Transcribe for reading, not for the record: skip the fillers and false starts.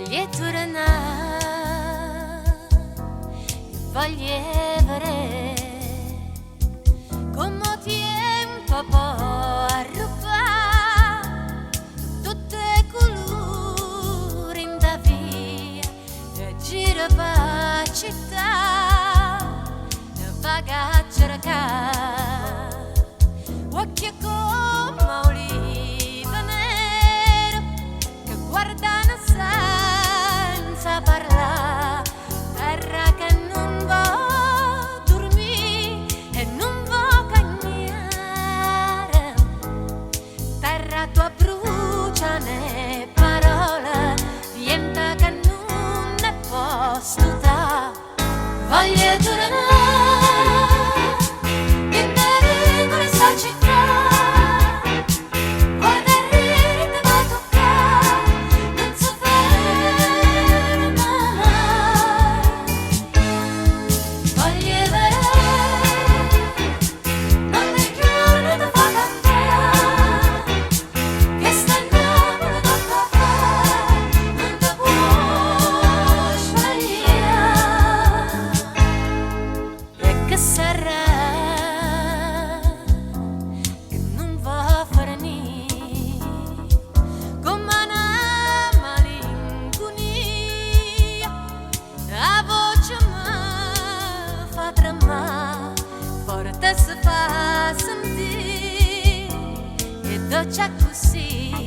e tornare, voglio vedere come tempo può arrubare tutte le colori in da via e gira per la città e vaga a cercare occhi come olive nero che guardano senza parlare, terra che non va dormire e non va cagnare, terra tua brucia ne parole, niente che non ne posso da, voglio tornare. Forte si fa sentire e dolce così.